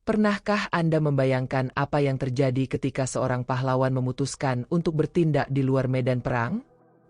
Pernahkah Anda membayangkan apa yang terjadi ketika seorang pahlawan memutuskan untuk bertindak di luar medan perang?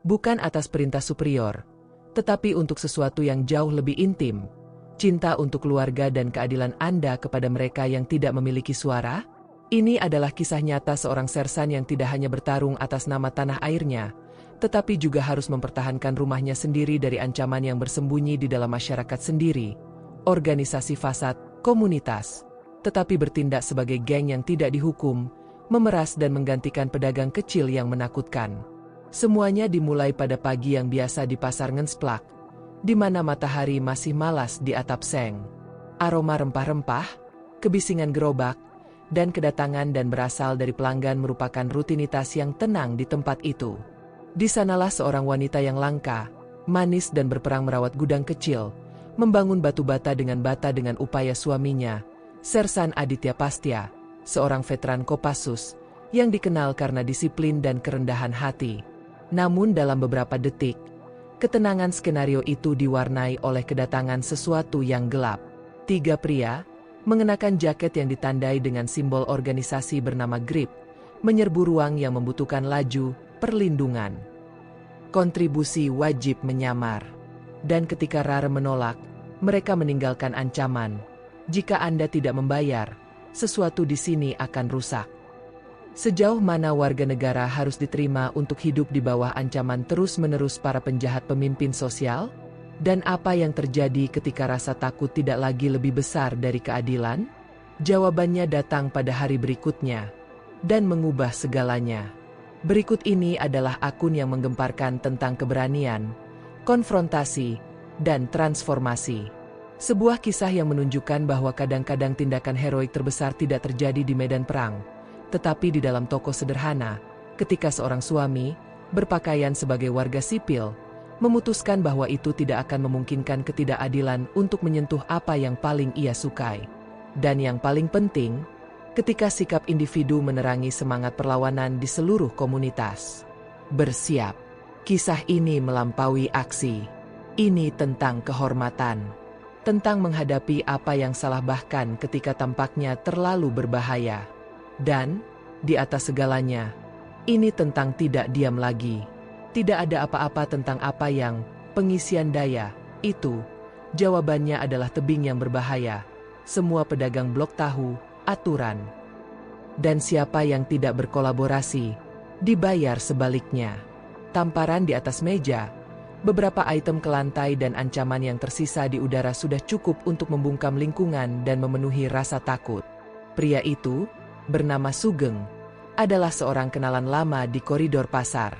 Bukan atas perintah superior, tetapi untuk sesuatu yang jauh lebih intim. Cinta untuk keluarga dan keadilan Anda kepada mereka yang tidak memiliki suara? Ini adalah kisah nyata seorang sersan yang tidak hanya bertarung atas nama tanah airnya, tetapi juga harus mempertahankan rumahnya sendiri dari ancaman yang bersembunyi di dalam masyarakat sendiri, organisasi fasad, komunitas. Tetapi bertindak sebagai geng yang tidak dihukum, memeras dan menggantikan pedagang kecil yang menakutkan. Semuanya dimulai pada pagi yang biasa di pasar Ngensplak, di mana matahari masih malas di atap seng. Aroma rempah-rempah, kebisingan gerobak, dan kedatangan dan berasal dari pelanggan merupakan rutinitas yang tenang di tempat itu. Di sanalah seorang wanita yang langka, manis dan berperang merawat gudang kecil, membangun batu bata dengan upaya suaminya, Sersan Aditya Pastia, seorang veteran Kopassus, yang dikenal karena disiplin dan kerendahan hati. Namun dalam beberapa detik, ketenangan skenario itu diwarnai oleh kedatangan sesuatu yang gelap. 3 pria, mengenakan jaket yang ditandai dengan simbol organisasi bernama GRIP, menyerbu ruang yang membutuhkan laju, perlindungan. Kontribusi wajib menyamar. Dan ketika Rare menolak, mereka meninggalkan ancaman. Jika Anda tidak membayar, sesuatu di sini akan rusak. Sejauh mana warga negara harus diterima untuk hidup di bawah ancaman terus-menerus para penjahat pemimpin sosial? Dan apa yang terjadi ketika rasa takut tidak lagi lebih besar dari keadilan? Jawabannya datang pada hari berikutnya, dan mengubah segalanya. Berikut ini adalah akun yang menggemparkan tentang keberanian, konfrontasi, dan transformasi. Sebuah kisah yang menunjukkan bahwa kadang-kadang tindakan heroik terbesar tidak terjadi di medan perang, tetapi di dalam toko sederhana, ketika seorang suami, berpakaian sebagai warga sipil, memutuskan bahwa itu tidak akan memungkinkan ketidakadilan untuk menyentuh apa yang paling ia sukai. Dan yang paling penting, ketika sikap individu menerangi semangat perlawanan di seluruh komunitas. Bersiap. Kisah ini melampaui aksi. Ini tentang kehormatan. Tentang menghadapi apa yang salah bahkan ketika tampaknya terlalu berbahaya. Dan, di atas segalanya, ini tentang tidak diam lagi. Tidak ada apa-apa tentang apa yang, pengisian daya, itu. Jawabannya adalah tebing yang berbahaya. Semua pedagang blok tahu, aturan. Dan siapa yang tidak berkolaborasi, dibayar sebaliknya. Tamparan di atas meja. Beberapa item ke lantai dan ancaman yang tersisa di udara sudah cukup untuk membungkam lingkungan dan memenuhi rasa takut. Pria itu, bernama Sugeng, adalah seorang kenalan lama di koridor pasar.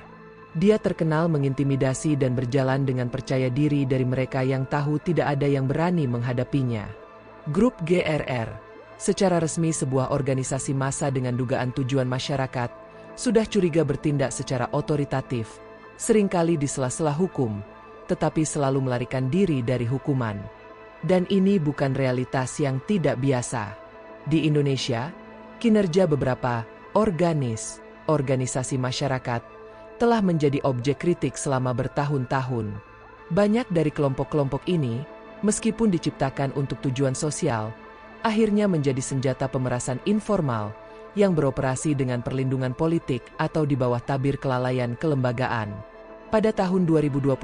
Dia terkenal mengintimidasi dan berjalan dengan percaya diri dari mereka yang tahu tidak ada yang berani menghadapinya. Grup GRR, secara resmi sebuah organisasi massa dengan dugaan tujuan masyarakat, sudah curiga bertindak secara otoritatif, seringkali di sela-sela hukum, tetapi selalu melarikan diri dari hukuman. Dan ini bukan realitas yang tidak biasa. Di Indonesia, kinerja beberapa organisasi masyarakat telah menjadi objek kritik selama bertahun-tahun. Banyak dari kelompok-kelompok ini, meskipun diciptakan untuk tujuan sosial, akhirnya menjadi senjata pemerasan informal yang beroperasi dengan perlindungan politik atau di bawah tabir kelalaian kelembagaan. Pada tahun 2021,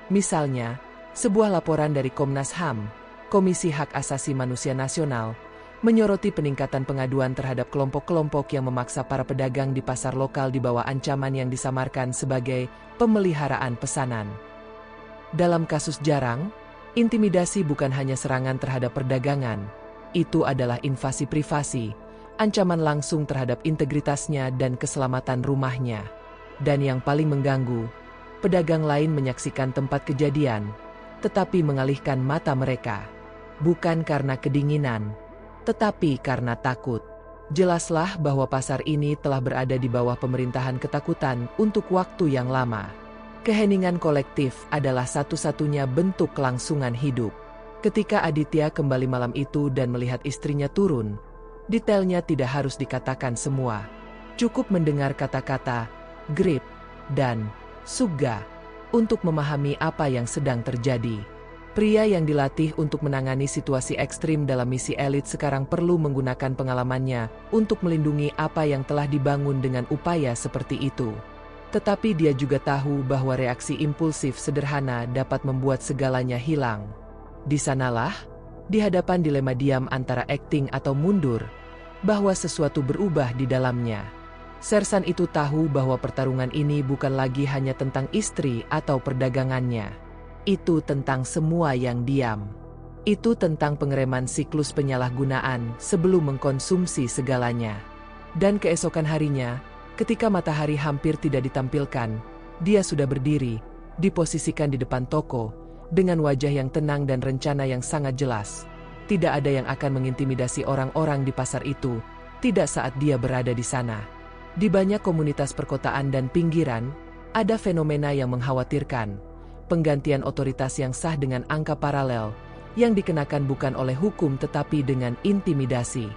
misalnya, sebuah laporan dari Komnas HAM, Komisi Hak Asasi Manusia Nasional, menyoroti peningkatan pengaduan terhadap kelompok-kelompok yang memaksa para pedagang di pasar lokal di bawah ancaman yang disamarkan sebagai pemeliharaan pesanan. Dalam kasus Jarang, intimidasi bukan hanya serangan terhadap perdagangan, itu adalah invasi privasi, ancaman langsung terhadap integritasnya dan keselamatan rumahnya. Dan yang paling mengganggu, pedagang lain menyaksikan tempat kejadian, tetapi mengalihkan mata mereka. Bukan karena kedinginan, tetapi karena takut. Jelaslah bahwa pasar ini telah berada di bawah pemerintahan ketakutan untuk waktu yang lama. Keheningan kolektif adalah satu-satunya bentuk kelangsungan hidup. Ketika Aditya kembali malam itu dan melihat istrinya turun, detailnya tidak harus dikatakan semua. Cukup mendengar kata-kata, grip, dan suga, untuk memahami apa yang sedang terjadi. Pria yang dilatih untuk menangani situasi ekstrim dalam misi elit sekarang perlu menggunakan pengalamannya untuk melindungi apa yang telah dibangun dengan upaya seperti itu. Tetapi dia juga tahu bahwa reaksi impulsif sederhana dapat membuat segalanya hilang. Di sanalah, di hadapan dilema diam antara acting atau mundur, bahwa sesuatu berubah di dalamnya. Sersan itu tahu bahwa pertarungan ini bukan lagi hanya tentang istri atau perdagangannya. Itu tentang semua yang diam. Itu tentang pengereman siklus penyalahgunaan sebelum mengkonsumsi segalanya. Dan keesokan harinya, ketika matahari hampir tidak ditampilkan, dia sudah berdiri, diposisikan di depan toko, dengan wajah yang tenang dan rencana yang sangat jelas. Tidak ada yang akan mengintimidasi orang-orang di pasar itu, tidak saat dia berada di sana. Di banyak komunitas perkotaan dan pinggiran, ada fenomena yang mengkhawatirkan. Penggantian otoritas yang sah dengan angka paralel, yang dikenakan bukan oleh hukum tetapi dengan intimidasi.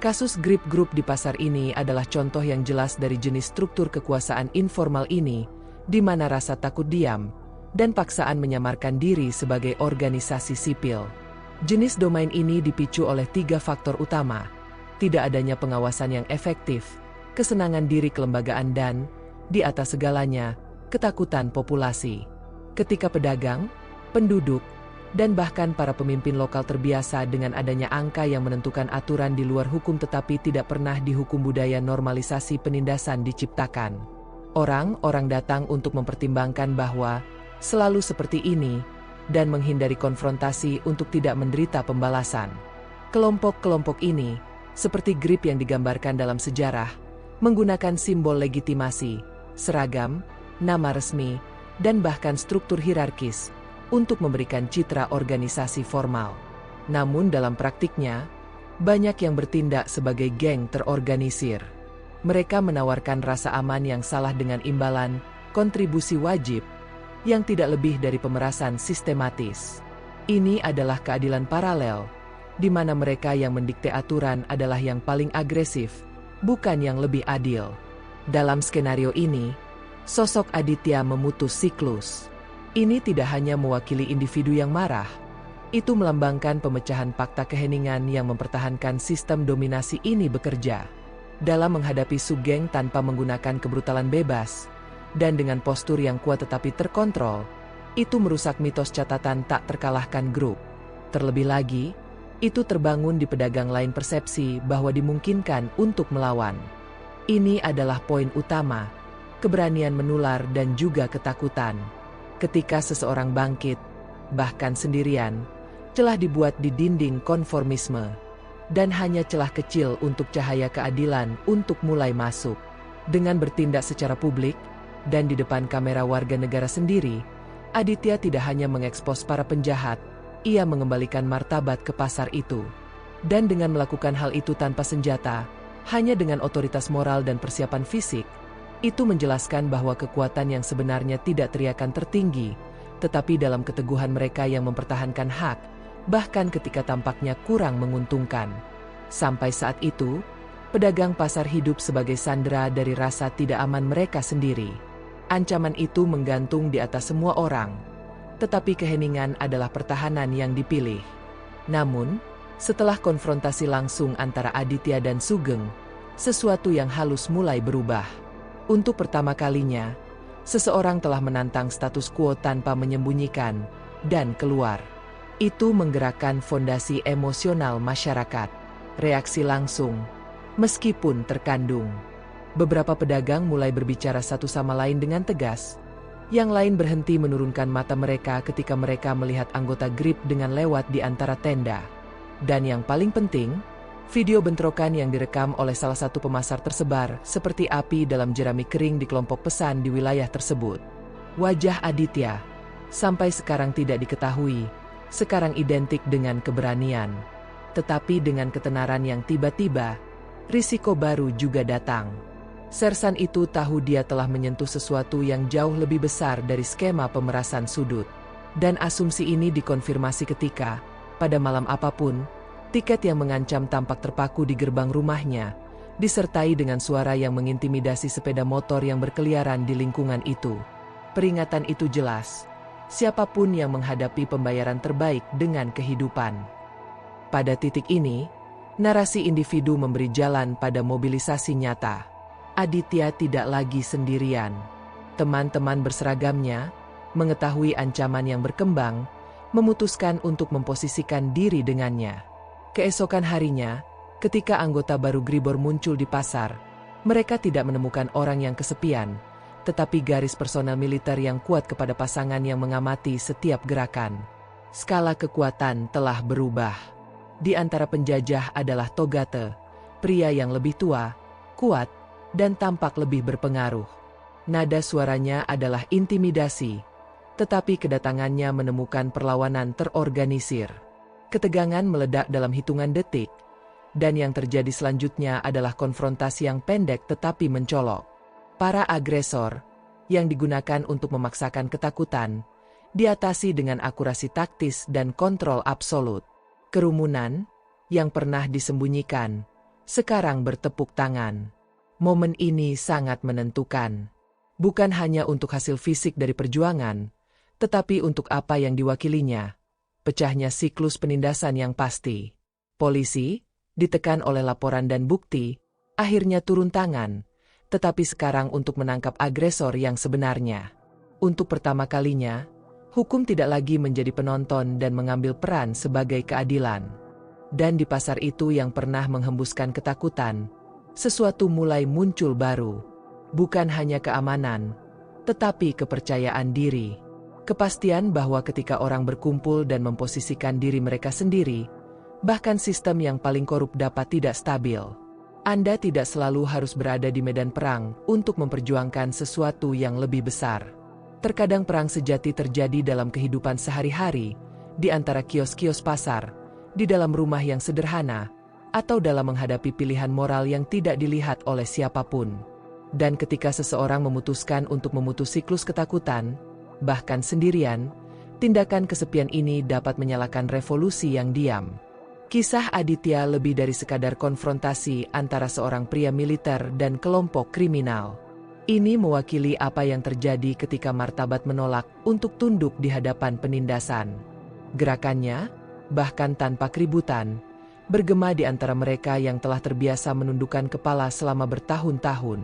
Kasus grip grup di pasar ini adalah contoh yang jelas dari jenis struktur kekuasaan informal ini, di mana rasa takut diam, dan paksaan menyamarkan diri sebagai organisasi sipil. Jenis domain ini dipicu oleh 3 faktor utama: tidak adanya pengawasan yang efektif, kesenangan diri kelembagaan dan, di atas segalanya, ketakutan populasi. Ketika pedagang, penduduk, dan bahkan para pemimpin lokal terbiasa dengan adanya angka yang menentukan aturan di luar hukum tetapi tidak pernah dihukum, budaya normalisasi penindasan diciptakan. Orang-orang datang untuk mempertimbangkan bahwa selalu seperti ini, dan menghindari konfrontasi untuk tidak menderita pembalasan. Kelompok-kelompok ini, seperti grip yang digambarkan dalam sejarah, menggunakan simbol legitimasi, seragam, nama resmi, dan bahkan struktur hierarkis untuk memberikan citra organisasi formal. Namun dalam praktiknya, banyak yang bertindak sebagai geng terorganisir. Mereka menawarkan rasa aman yang salah dengan imbalan, kontribusi wajib, yang tidak lebih dari pemerasan sistematis. Ini adalah keadilan paralel, di mana mereka yang mendikte aturan adalah yang paling agresif, bukan yang lebih adil. Dalam skenario ini, sosok Aditya memutus siklus. Ini tidak hanya mewakili individu yang marah, itu melambangkan pemecahan fakta keheningan yang mempertahankan sistem dominasi ini bekerja. Dalam menghadapi subgeng tanpa menggunakan kebrutalan bebas, dan dengan postur yang kuat tetapi terkontrol, itu merusak mitos catatan tak terkalahkan grup. Terlebih lagi, itu terbangun di pedagang lain persepsi bahwa dimungkinkan untuk melawan. Ini adalah poin utama. Keberanian menular dan juga ketakutan. Ketika seseorang bangkit, bahkan sendirian, celah dibuat di dinding konformisme, dan hanya celah kecil untuk cahaya keadilan untuk mulai masuk. Dengan bertindak secara publik, dan di depan kamera warga negara sendiri, Aditya tidak hanya mengekspos para penjahat, ia mengembalikan martabat ke pasar itu. Dan dengan melakukan hal itu tanpa senjata, hanya dengan otoritas moral dan persiapan fisik, itu menjelaskan bahwa kekuatan yang sebenarnya tidak teriakan tertinggi, tetapi dalam keteguhan mereka yang mempertahankan hak, bahkan ketika tampaknya kurang menguntungkan. Sampai saat itu, pedagang pasar hidup sebagai sandera dari rasa tidak aman mereka sendiri. Ancaman itu menggantung di atas semua orang, tetapi keheningan adalah pertahanan yang dipilih. Namun, setelah konfrontasi langsung antara Aditya dan Sugeng, sesuatu yang halus mulai berubah. Untuk pertama kalinya, seseorang telah menantang status quo tanpa menyembunyikan, dan keluar. Itu menggerakkan fondasi emosional masyarakat. Reaksi langsung, meskipun terkandung. Beberapa pedagang mulai berbicara satu sama lain dengan tegas. Yang lain berhenti menurunkan mata mereka ketika mereka melihat anggota grip dengan lewat di antara tenda. Dan yang paling penting, video bentrokan yang direkam oleh salah satu pemasar tersebar seperti api dalam jerami kering di kelompok pesan di wilayah tersebut. Wajah Aditya, sampai sekarang tidak diketahui, sekarang identik dengan keberanian. Tetapi dengan ketenaran yang tiba-tiba, risiko baru juga datang. Sersan itu tahu dia telah menyentuh sesuatu yang jauh lebih besar dari skema pemerasan sudut. Dan asumsi ini dikonfirmasi ketika, pada malam apapun, tiket yang mengancam tampak terpaku di gerbang rumahnya, disertai dengan suara yang mengintimidasi sepeda motor yang berkeliaran di lingkungan itu. Peringatan itu jelas. siapapun yang menghadapi pembayaran terbaik dengan kehidupan. Pada titik ini, narasi individu memberi jalan pada mobilisasi nyata. Aditya tidak lagi sendirian. Teman-teman berseragamnya, mengetahui ancaman yang berkembang, memutuskan untuk memposisikan diri dengannya. Keesokan harinya, ketika anggota baru Gribor muncul di pasar, mereka tidak menemukan orang yang kesepian, tetapi garis personel militer yang kuat kepada pasangan yang mengamati setiap gerakan. Skala kekuatan telah berubah. Di antara penjajah adalah Togate, pria yang lebih tua, kuat, dan tampak lebih berpengaruh. Nada suaranya adalah intimidasi, tetapi kedatangannya menemukan perlawanan terorganisir. Ketegangan meledak dalam hitungan detik, dan yang terjadi selanjutnya adalah konfrontasi yang pendek tetapi mencolok. Para agresor, yang digunakan untuk memaksakan ketakutan, diatasi dengan akurasi taktis dan kontrol absolut. Kerumunan, yang pernah disembunyikan, sekarang bertepuk tangan. Momen ini sangat menentukan. Bukan hanya untuk hasil fisik dari perjuangan, tetapi untuk apa yang diwakilinya. Pecahnya siklus penindasan yang pasti. Polisi, ditekan oleh laporan dan bukti, akhirnya turun tangan, tetapi sekarang untuk menangkap agresor yang sebenarnya. Untuk pertama kalinya, hukum tidak lagi menjadi penonton dan mengambil peran sebagai keadilan. Dan di pasar itu yang pernah menghembuskan ketakutan, sesuatu mulai muncul baru. Bukan hanya keamanan, tetapi kepercayaan diri. Kepastian bahwa ketika orang berkumpul dan memposisikan diri mereka sendiri, bahkan sistem yang paling korup dapat tidak stabil. Anda tidak selalu harus berada di medan perang untuk memperjuangkan sesuatu yang lebih besar. Terkadang perang sejati terjadi dalam kehidupan sehari-hari, di antara kios-kios pasar, di dalam rumah yang sederhana, atau dalam menghadapi pilihan moral yang tidak dilihat oleh siapapun. Dan ketika seseorang memutuskan untuk memutus siklus ketakutan, bahkan sendirian, tindakan kesepian ini dapat menyalakan revolusi yang diam. Kisah Aditya lebih dari sekadar konfrontasi antara seorang pria militer dan kelompok kriminal. Ini mewakili apa yang terjadi ketika martabat menolak untuk tunduk di hadapan penindasan. Gerakannya, bahkan tanpa keributan, bergema di antara mereka yang telah terbiasa menundukkan kepala selama bertahun-tahun.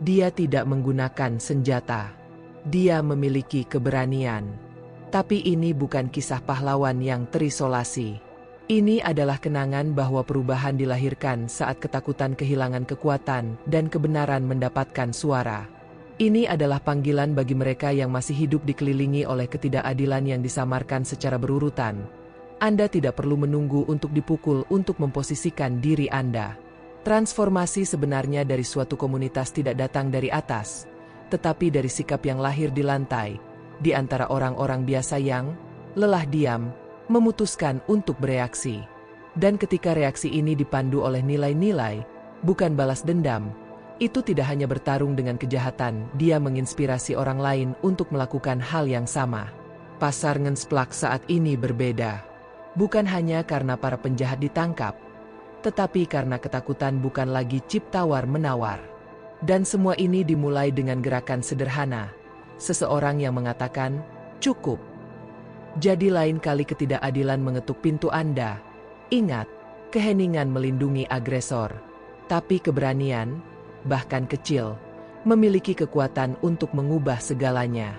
Dia tidak menggunakan senjata. Dia memiliki keberanian. Tapi ini bukan kisah pahlawan yang terisolasi. Ini adalah kenangan bahwa perubahan dilahirkan saat ketakutan kehilangan kekuatan dan kebenaran mendapatkan suara. Ini adalah panggilan bagi mereka yang masih hidup dikelilingi oleh ketidakadilan yang disamarkan secara berurutan. Anda tidak perlu menunggu untuk dipukul untuk memposisikan diri Anda. Transformasi sebenarnya dari suatu komunitas tidak datang dari atas, tetapi dari sikap yang lahir di lantai, di antara orang-orang biasa yang lelah diam, memutuskan untuk bereaksi. Dan ketika reaksi ini dipandu oleh nilai-nilai, bukan balas dendam, itu tidak hanya bertarung dengan kejahatan, dia menginspirasi orang lain untuk melakukan hal yang sama. Pasar Ngensplak saat ini berbeda. Bukan hanya karena para penjahat ditangkap, tetapi karena ketakutan bukan lagi chip tawar-menawar. Dan semua ini dimulai dengan gerakan sederhana. Seseorang yang mengatakan, cukup. Jadi lain kali ketidakadilan mengetuk pintu Anda, ingat, keheningan melindungi agresor. Tapi keberanian, bahkan kecil, memiliki kekuatan untuk mengubah segalanya.